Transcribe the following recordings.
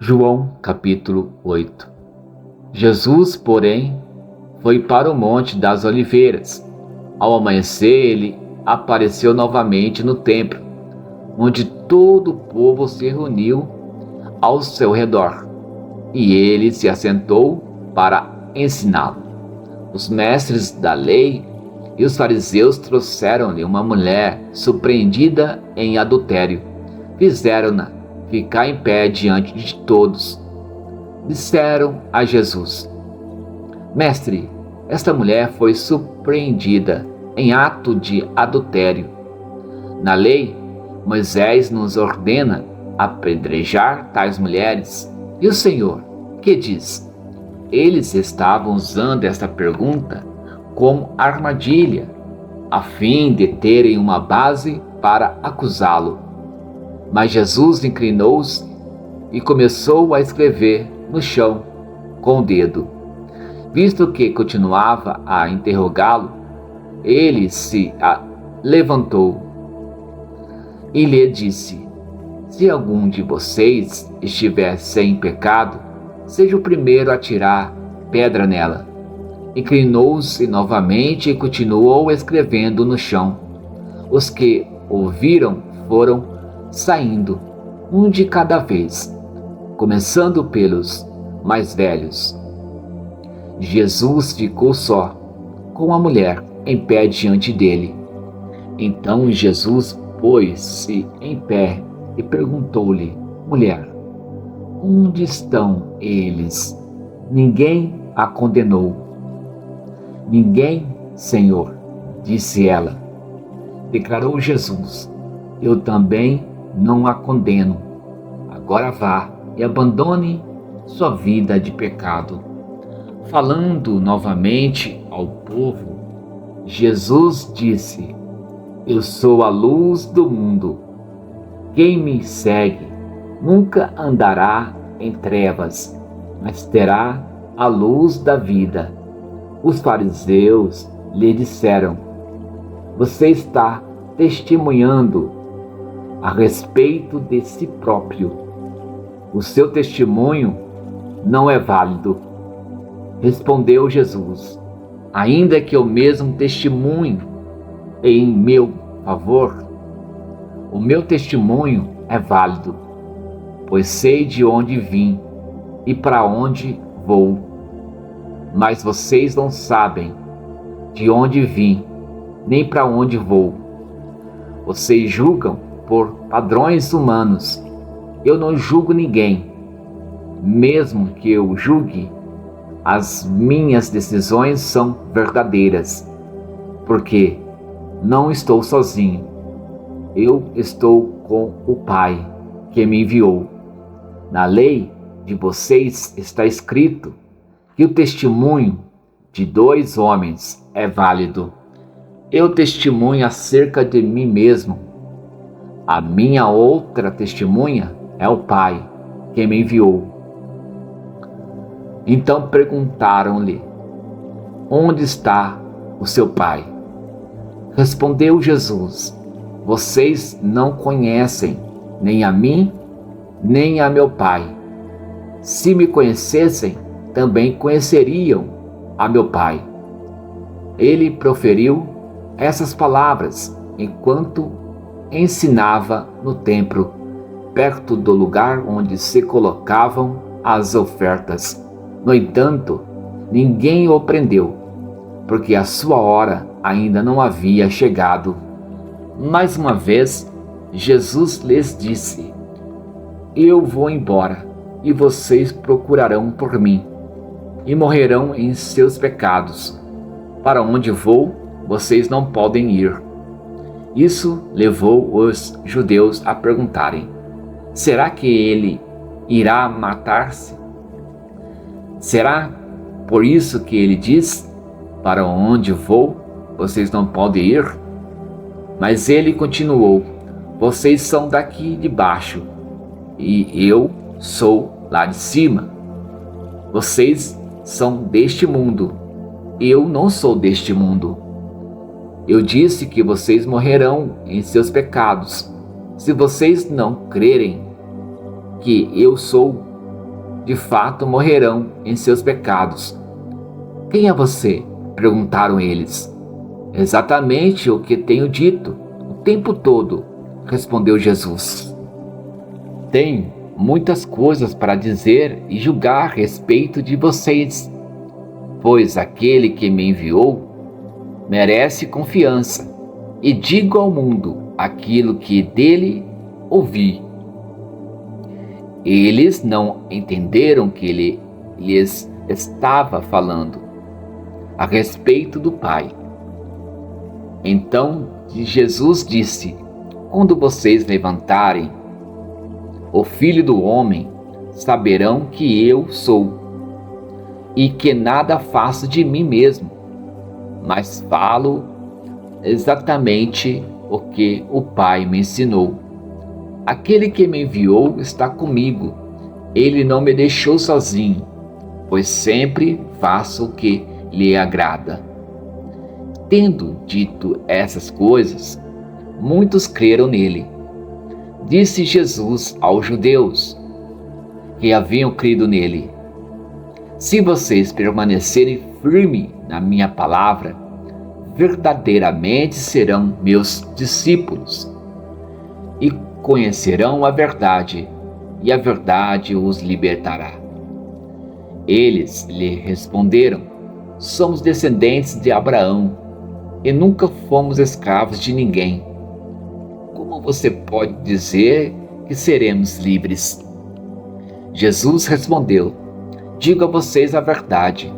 João capítulo 8. Jesus, porém, foi para o Monte das Oliveiras. Ao amanhecer, ele apareceu novamente no templo, onde todo o povo se reuniu ao seu redor, e ele se assentou para ensiná-lo. Os mestres da lei e os fariseus trouxeram-lhe uma mulher surpreendida em adultério. Fizeram-na ficar em pé diante de todos. Disseram a Jesus: Mestre, esta mulher foi surpreendida em ato de adultério. Na lei, Moisés nos ordena apedrejar tais mulheres. E o Senhor, que diz? Eles estavam usando esta pergunta como armadilha, a fim de terem uma base para acusá-lo. Mas Jesus inclinou-se e começou a escrever no chão com o dedo. Visto que continuava a interrogá-lo, ele se levantou e lhe disse: Se algum de vocês estiver sem pecado, seja o primeiro a tirar pedra nela. Inclinou-se novamente e continuou escrevendo no chão. Os que ouviram foram saindo, um de cada vez, começando pelos mais velhos. Jesus ficou só, com a mulher em pé diante dele. Então Jesus pôs-se em pé e perguntou-lhe: Mulher, onde estão eles? Ninguém a condenou. Ninguém, Senhor, disse ela. Declarou Jesus: Eu também não a condeno. Agora vá e abandone sua vida de pecado. Falando novamente ao povo, Jesus disse: Eu sou a luz do mundo. Quem me segue nunca andará em trevas, mas terá a luz da vida. Os fariseus lhe disseram: Você está testemunhando a respeito de si próprio. O seu testemunho não é válido. Respondeu Jesus: Ainda que eu mesmo testemunhe em meu favor, o meu testemunho é válido, pois sei de onde vim e para onde vou. Mas vocês não sabem de onde vim, nem para onde vou. Vocês julgam por padrões humanos. Eu não julgo ninguém. Mesmo que eu julgue, as minhas decisões são verdadeiras, porque não estou sozinho. Eu estou com o Pai que me enviou. Na lei de vocês está escrito que o testemunho de 2 homens é válido. Eu testemunho acerca de mim mesmo. A minha outra testemunha é o Pai que me enviou. Então perguntaram-lhe: Onde está o seu Pai? Respondeu Jesus: Vocês não conhecem nem a mim, nem a meu Pai. Se me conhecessem, também conheceriam a meu Pai. Ele proferiu essas palavras enquanto ensinava no templo, perto do lugar onde se colocavam as ofertas. No entanto, ninguém o prendeu, porque a sua hora ainda não havia chegado. Mais uma vez, Jesus lhes disse: Eu vou embora, e vocês procurarão por mim, e morrerão em seus pecados. Para onde vou, vocês não podem ir. Isso levou os judeus a perguntarem: Será que ele irá matar-se? Será por isso que ele diz: Para onde vou, vocês não podem ir? Mas ele continuou: Vocês são daqui de baixo, e eu sou lá de cima. Vocês são deste mundo, eu não sou deste mundo. Eu disse que vocês morrerão em seus pecados. Se vocês não crerem que eu sou de fato morrerão em seus pecados. Quem é você? Perguntaram eles. Exatamente o que tenho dito o tempo todo, respondeu Jesus. Tenho muitas coisas para dizer e julgar a respeito de vocês, pois aquele que me enviou merece confiança, e digo ao mundo aquilo que dele ouvi. Eles não entenderam que ele lhes estava falando a respeito do Pai. Então Jesus disse: quando vocês levantarem o Filho do Homem, saberão que eu sou, e que nada faço de mim mesmo, mas falo exatamente o que o Pai me ensinou. Aquele que me enviou está comigo. Ele não me deixou sozinho, pois sempre faço o que lhe agrada. Tendo dito essas coisas, muitos creram nele. Disse Jesus aos judeus que haviam crido nele: se vocês permanecerem firmes na minha palavra, verdadeiramente serão meus discípulos e conhecerão a verdade, e a verdade os libertará. Eles lhe responderam: somos descendentes de Abraão e nunca fomos escravos de ninguém. Como você pode dizer que seremos livres? Jesus respondeu: digo a vocês a verdade.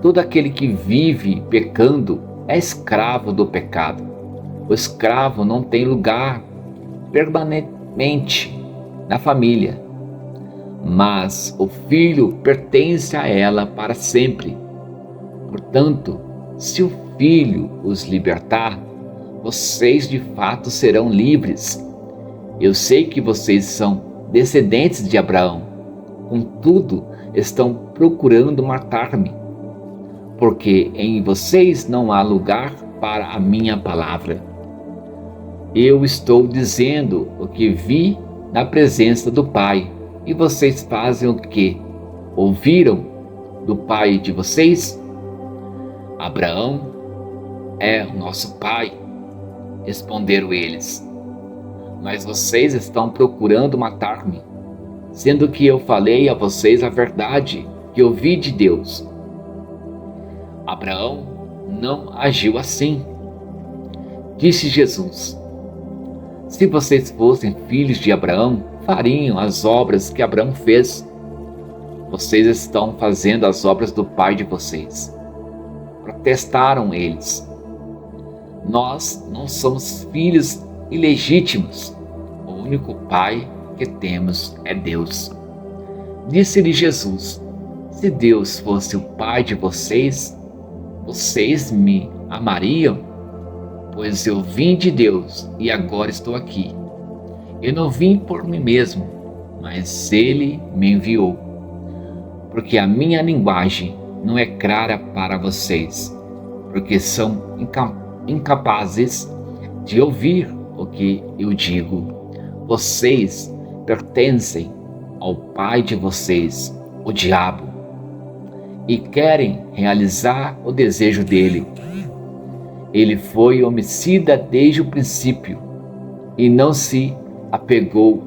Todo aquele que vive pecando é escravo do pecado. O escravo não tem lugar permanentemente na família, mas o filho pertence a ela para sempre. Portanto, se o filho os libertar, vocês de fato serão livres. Eu sei que vocês são descendentes de Abraão, contudo estão procurando matar-me, porque em vocês não há lugar para a minha palavra. Eu estou dizendo o que vi na presença do Pai, e vocês fazem o que ouviram do pai de vocês? Abraão é o nosso pai, responderam eles. Mas vocês estão procurando matar-me, sendo que eu falei a vocês a verdade que ouvi de Deus. Abraão não agiu assim. Disse Jesus: se vocês fossem filhos de Abraão, fariam as obras que Abraão fez. Vocês estão fazendo as obras do pai de vocês. Protestaram eles. Nós não somos filhos ilegítimos. O único pai que temos é Deus. Disse-lhe Jesus: se Deus fosse o pai de vocês, vocês me amariam? Pois eu vim de Deus e agora estou aqui. Eu não vim por mim mesmo, mas Ele me enviou. Porque a minha linguagem não é clara para vocês, porque são incapazes de ouvir o que eu digo. Vocês pertencem ao pai de vocês, o diabo, e querem realizar o desejo dele. Ele foi homicida desde o princípio e não se apegou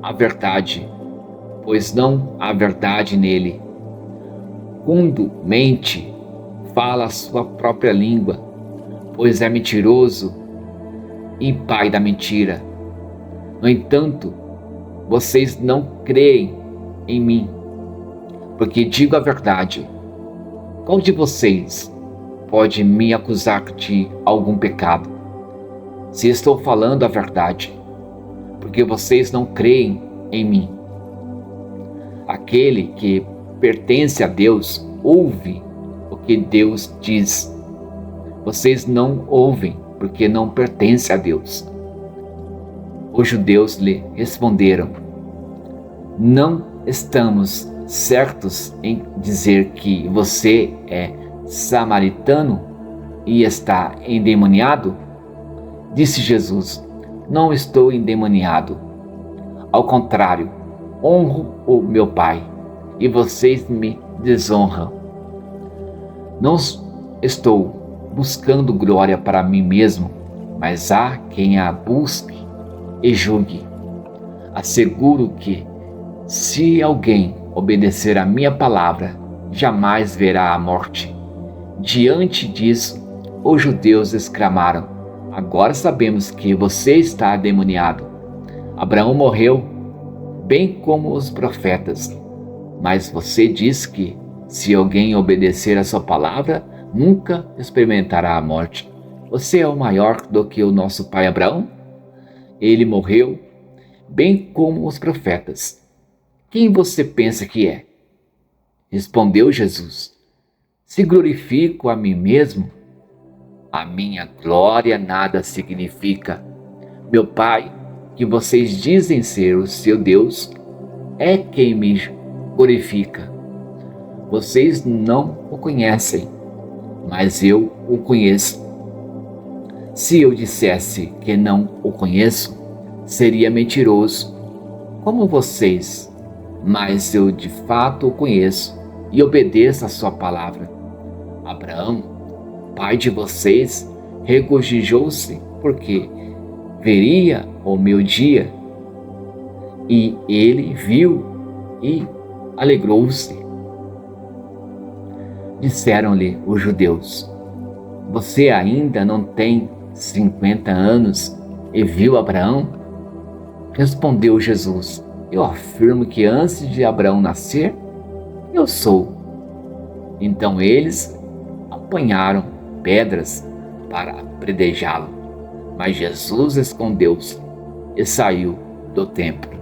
à verdade, pois não há verdade nele. Quando mente, fala a sua própria língua, pois é mentiroso e pai da mentira. No entanto, vocês não creem em mim, porque digo a verdade. Qual de vocês pode me acusar de algum pecado, se estou falando a verdade? Porque vocês não creem em mim. Aquele que pertence a Deus ouve o que Deus diz. Vocês não ouvem porque não pertencem a Deus. Os judeus lhe responderam: não estamos certos em dizer que você é samaritano e está endemoniado? Disse Jesus: não estou endemoniado. Ao contrário, honro o meu Pai, e vocês me desonram. Não estou buscando glória para mim mesmo, mas há quem a busque e julgue. Asseguro que, se alguém obedecer à minha palavra, jamais verá a morte. Diante disso, os judeus exclamaram: agora sabemos que você está endemoniado. Abraão morreu, bem como os profetas. Mas você diz que, se alguém obedecer à sua palavra, nunca experimentará a morte. Você é o maior do que o nosso pai Abraão? Ele morreu, bem como os profetas. Quem você pensa que é? Respondeu Jesus: se glorifico a mim mesmo, a minha glória nada significa. Meu Pai, que vocês dizem ser o seu Deus, é quem me glorifica. Vocês não o conhecem, mas eu o conheço. Se eu dissesse que não o conheço, seria mentiroso, como vocês, mas eu de fato o conheço e obedeço a sua palavra. Abraão, pai de vocês, regozijou-se porque veria o meu dia, e ele viu e alegrou-se. Disseram-lhe os judeus: você ainda não tem 50 anos e viu Abraão? Respondeu Jesus: eu afirmo que antes de Abraão nascer, eu sou. Então eles apanharam pedras para apedrejá-lo, mas Jesus escondeu-se e saiu do templo.